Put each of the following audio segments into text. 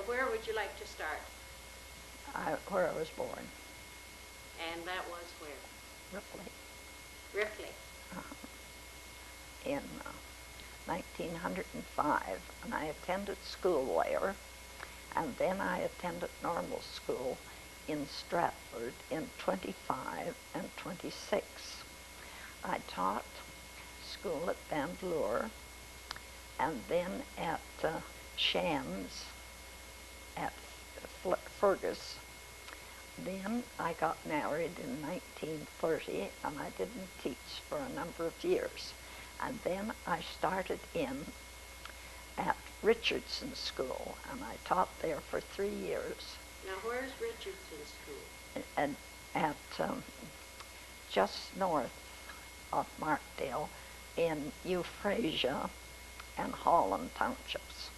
where would you like to start? Where I was born. And that was where? Ripley. Ripley. In 1905, and I attended school there, and then I attended normal school in Stratford in 25 and 26. I taught school at Bandlure, and then at Shands at Fergus. Then I got married in 1930, and I didn't teach for a number of years. And then I started in at Richardson School, and I taught there for 3 years. Now, where's Richardson School? And at just north of Markdale in Euphrasia and Holland Townships.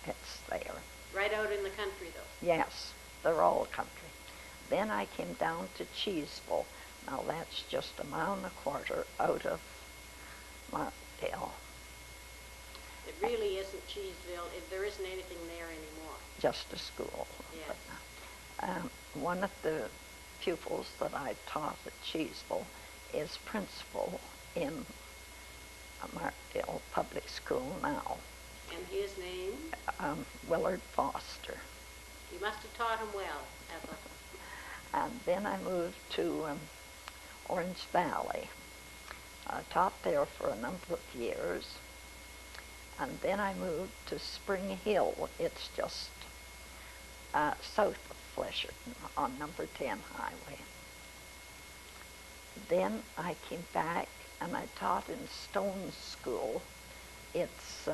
It's there. Right out in the country, though? Yes, they're all country. Then I came down to Cheeseville. Now that's just 1.25 miles out of Markdale. It really isn't Cheeseville. There isn't anything there anymore. Just a school. Yes. But, one of the pupils that I taught at Cheeseville is principal in Markdale Public School now. And his name? Willard Foster. You must have taught him well, Ethel. And then I moved to Orange Valley. I taught there for a number of years. And then I moved to Spring Hill. It's just south of Flesherton on number 10 highway. Then I came back and I taught in Stone School. It's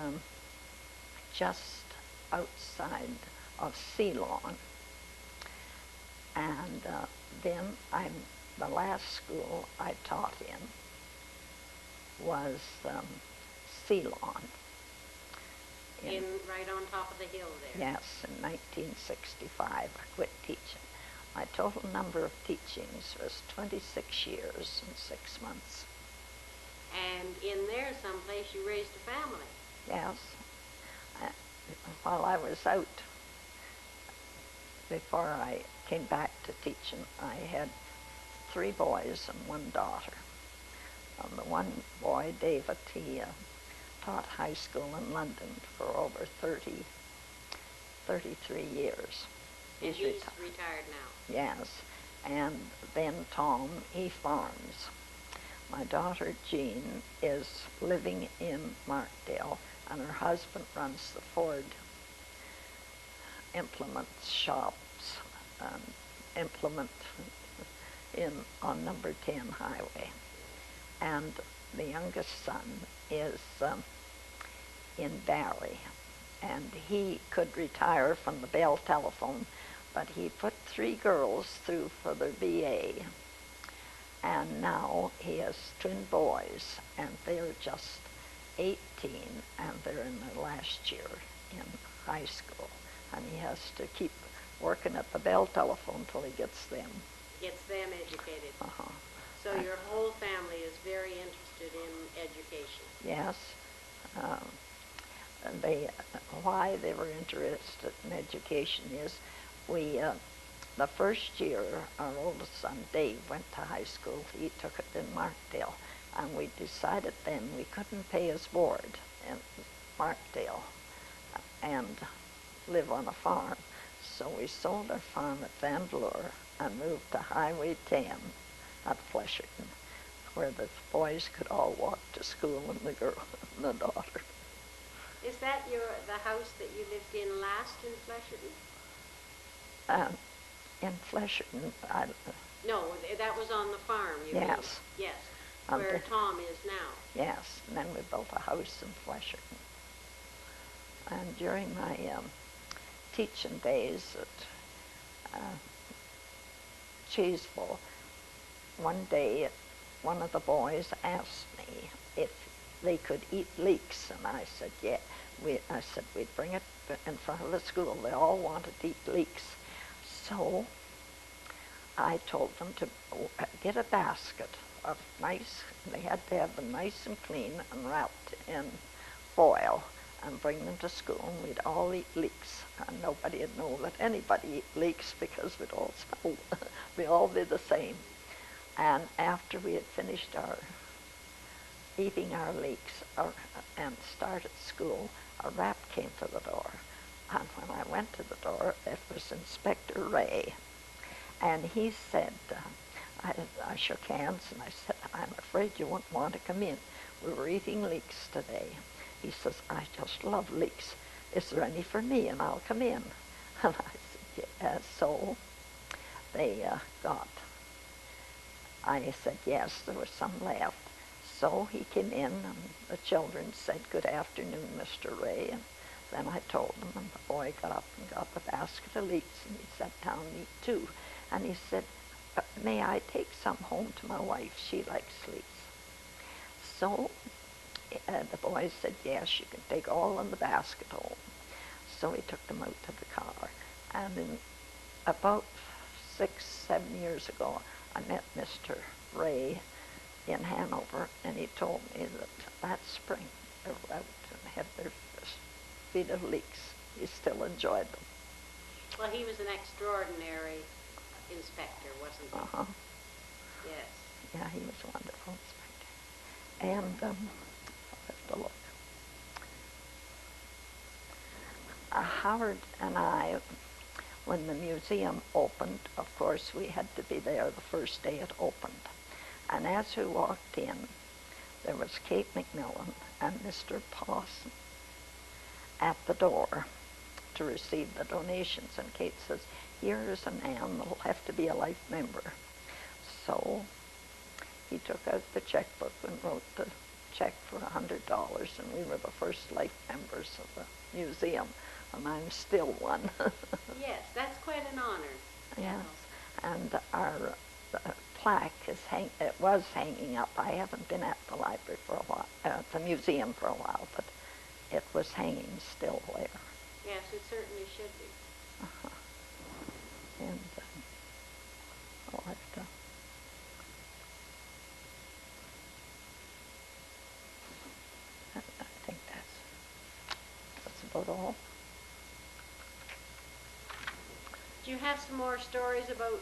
just outside of Ceylon. And then the last school I taught in was Ceylon. Right on top of the hill there? Yes, in 1965 I quit teaching. My total number of teachings was 26 years and 6 months. And in there someplace you raised a family? Yes. While I was out, before I came back to teaching, I had 3 boys and 1 daughter. The one boy, David, he taught high school in London for over 33 years. And he's retired now? Yes. And then Tom, he farms. My daughter Jean is living in Markdale, and her husband runs the Ford implement shops, implement on number 10 highway. And the youngest son is in Barrie, and he could retire from the Bell telephone, but he put 3 girls through for their BA, and now he has twin boys, and they're just 18, and they're in their last year in high school, and he has to keep working at the Bell telephone till he gets them. Gets them educated. Uh-huh. So your whole family is very interested in education. Yes. Why they were interested in education is the first year, our oldest son, Dave, went to high school. He took it in Markdale, and we decided then we couldn't pay his board in Markdale and live on a farm. So we sold our farm at Vandalore and moved to Highway 10 at Flesherton, where the boys could all walk to school and the girl and the daughter. Is that the house that you lived in last in Flesherton? In Flesherton, no, that was on the farm, you mean? Yes. Yes, where Tom is now. Yes, and then we built a house in Flesherton. And during my teaching days at Cheeseville, one day one of the boys asked me if they could eat leeks, and I said, yeah. I said we'd bring it in front of the school. They all wanted to eat leeks. So I told them to get a basket of nice, they had to have them nice and clean and wrapped in foil, and bring them to school, and we'd all eat leeks. And nobody would know that anybody ate leeks because we'd all smell. We all be the same. And after we had finished our eating our leeks and started school, a rap came to the door. And when I went to the door, it was Inspector Ray. And he said, I shook hands and I said, I'm afraid you won't want to come in. We were eating leeks today. He says, I just love leeks. Is there any for me? And I'll come in. And I said, yeah. So they I said, yes, there was some left. So he came in, and the children said, good afternoon, Mr. Ray. And then I told him, and the boy got up and got the basket of leeks, and he sat down and ate two. And he said, may I take some home to my wife? She likes leeks. So the boy said, yes, you can take all in the basket home. So he took them out to the car. And in about 6, 7 years ago, I met Mr. Ray in Hanover, and he told me that spring they were out and had their feet of leeks. He still enjoyed them. Well, he was an extraordinary inspector, wasn't he? Uh-huh. Yes. Yeah, he was a wonderful inspector. And I'll have to look. Howard and I, when the museum opened, of course, we had to be there the first day it opened. And as we walked in, there was Kate McMillan and Mr. Pawson at the door to receive the donations. And Kate says, here is a man that'll have to be a life member. So he took out the checkbook and wrote the check for $100, and we were the first life members of the museum, and I'm still one. Yes, that's quite an honor. Yes, and our plaque was hanging up. I haven't been at the library for a while, the museum for a while, but it was hanging still there. Yes, it certainly should be. Uh-huh. And I'll have to. I think that's about all. Do you have some more stories about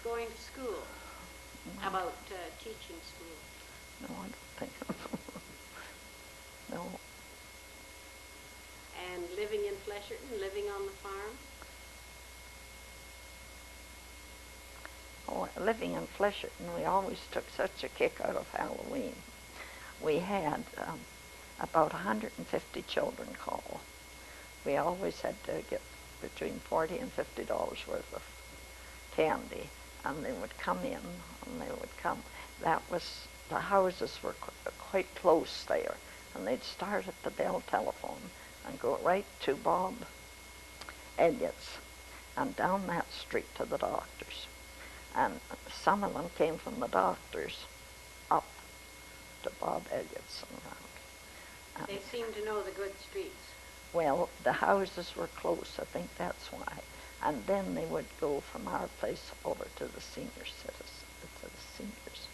going to school? No. About teaching school? No, I don't think. No. And living in Flesherton, living on the farm? Oh, living in Flesherton, we always took such a kick out of Halloween. We had about 150 children call. We always had to get between $40 and $50 worth of candy, and they would come in, and they would come. The houses were quite close there, and they'd start at the Bell telephone and go right to Bob Elliott's and down that street to the doctor's. And some of them came from the doctor's up to Bob Elliott's and around. They seemed to know the good streets. Well, the houses were close, I think that's why. And then they would go from our place over to the senior citizens, to the seniors,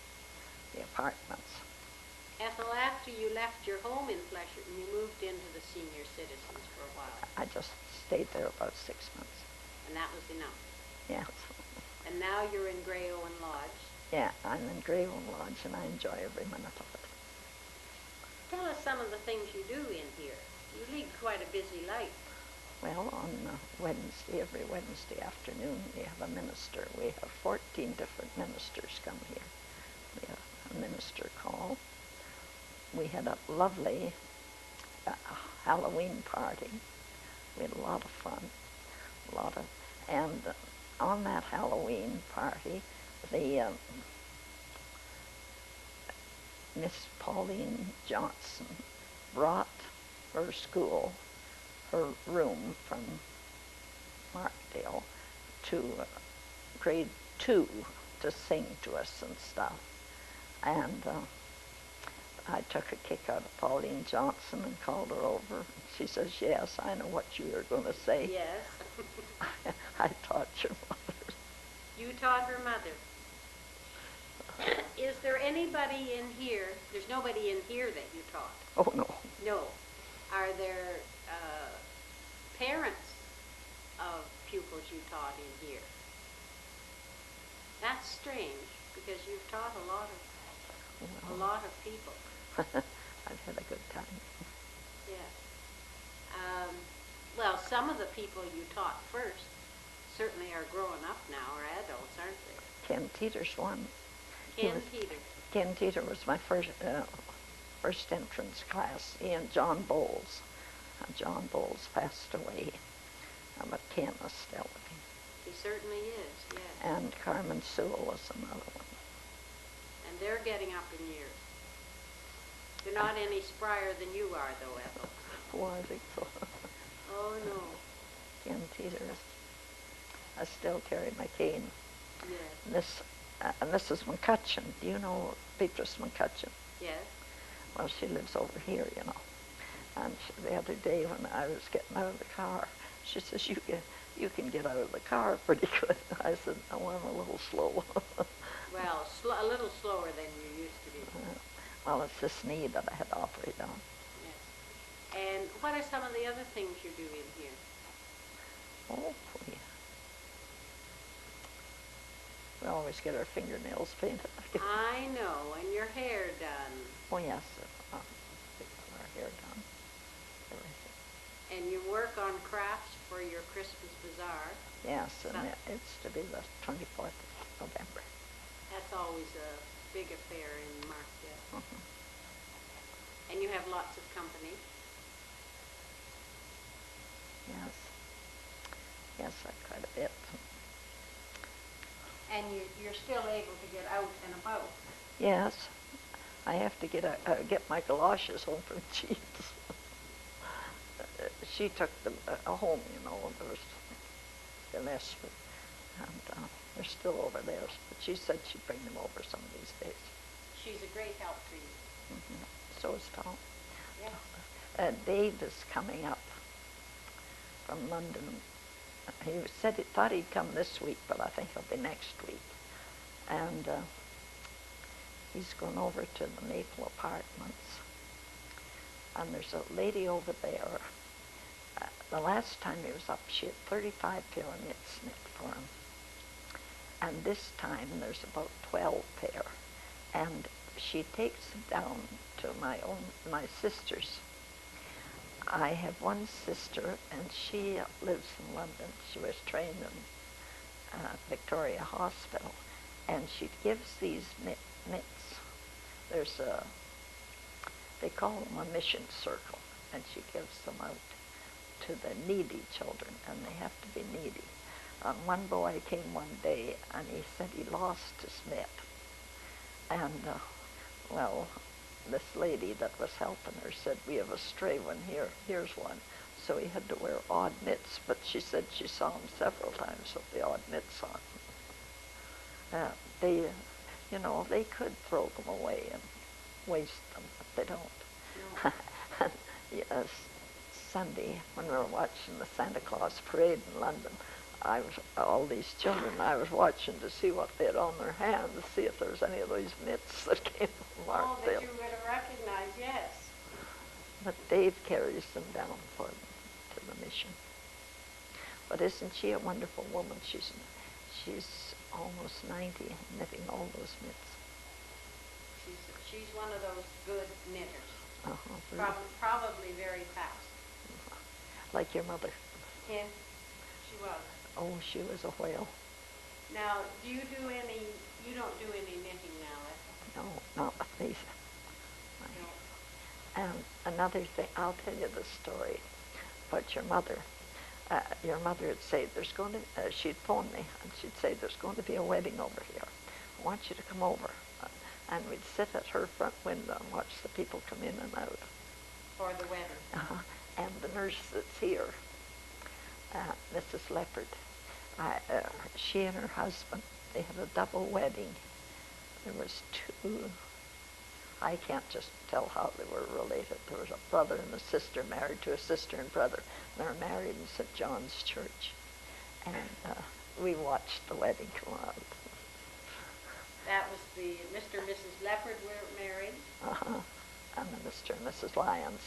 the apartments. Ethel, after you left your home in Flesherton, you moved into the senior citizens for a while. I just stayed there about 6 months. And that was enough. Yes. And now you're in Grey Owen Lodge. Yeah, I'm in Grey Highlands Lodge, and I enjoy every minute of it. Tell us some of the things you do in here. You lead quite a busy life. Well, on every Wednesday afternoon, we have a minister. We have 14 different ministers come here. We have a minister call. We had a lovely Halloween party. We had a lot of fun, and on that Halloween party, the Miss Pauline Johnson brought her school, her room from Markdale to grade 2 to sing to us and stuff. And I took a kick out of Pauline Johnson and called her over. She says, yes, I know what you are going to say. Yes. I taught your mother. You taught her mother. Is there anybody in here, there's nobody in here that you taught? Oh, no. No. Are there parents of pupils you taught in here? That's strange, because you've taught a lot of people. I've had a good time. Yes. Well, some of the people you taught first certainly are growing up now, or adults, aren't they? Ken Teeter's one. Ken Teeter. Ken Teeter was my first entrance class. He and John Bowles. John Bowles passed away, but Ken is still living. He certainly is, yes. And Carmen Sewell was another one. And they're getting up in years. They're not any sprier than you are, though, Ethel. Oh, I think so. Oh, no. Ken Teeter. I still carry my cane. Yes. And Mrs. McCutcheon. Do you know Beatrice McCutcheon? Yes. Well, she lives over here, you know. And the other day when I was getting out of the car, she says, you can get out of the car pretty good. I said, I went a little slow. Well, a little slower than you used to be. Well, it's this knee that I had to operate on. Yes. And what are some of the other things you do in here? Oh, we always get our fingernails painted. I know, and your hair done. Oh, yes. We got our hair done. Everything. And you work on crafts for your Christmas bazaar. Yes, and it's to be the 24th of November. That's always a big affair in Markdale. Mm-hmm. And you have lots of company. Yes. Yes, quite a bit. And you're still able to get out and about. Yes. I have to get my galoshes home from Jean's. She took them home, you know, and there was Gillespie, and they're still over there. But she said she'd bring them over some of these days. She's a great help to you. Mm-hmm. So is Tom. Yes. Dave is coming up from London. He said he thought he'd come this week, but I think he'll be next week. And he's gone over to the Maple Apartments. And there's a lady over there. The last time he was up, she had 35 pair of knits knit for him. And this time there's about 12 pair. And she takes them down to my sisters. I have one sister, and she lives in London. She was trained in Victoria Hospital, and she gives these knits. There's they call them a mission circle, and she gives them out to the needy children, and they have to be needy. One boy came one day, and he said he lost his mitt, and well, this lady that was helping her said, we have a stray one here, here's one. So he had to wear odd mitts, but she said she saw him several times with the odd mitts on. They, you know, they could throw them away and waste them, but they don't. No. And yes, Sunday, when we were watching the Santa Claus parade in London, all these children, I was watching to see what they had on their hands, to see if there was any of those mitts that came from Markdale. Oh, that you would have recognized, yes. But Dave carries them down for them to the mission. But isn't she a wonderful woman? She's almost 90, knitting all those mitts. She's one of those good knitters. Uh-huh. Probably very fast. Like your mother. Yes, she was. Oh, she was a whale. Now, you don't do any knitting now, Ethel? No, not with these. No. And another thing, I'll tell you the story about your mother. Your mother would say, she'd phone me, and she'd say, there's going to be a wedding over here. I want you to come over. And we'd sit at her front window and watch the people come in and out. For the wedding. And the nurse that's here, Mrs. Leopard, she and her husband, they had a double wedding. There was two, I can't just tell how they were related. There was a brother and a sister married to a sister and brother. And they were married in St. John's Church. And we watched the wedding come out. That was the Mr. and Mrs. Leopard were married? Uh-huh. And the Mr. and Mrs. Lyons.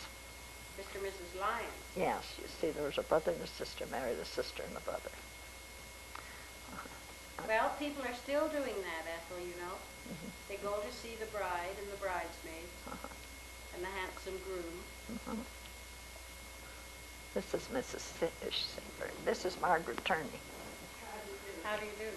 Mr. and Mrs. Lyons. Yes, you see, there was a brother and a sister married, a sister and a brother. Well, people are still doing that, Ethel, you know. They go to see the bride and the bridesmaids and the handsome groom. This is Mrs. Singer. This is Margaret Turney. How do you do?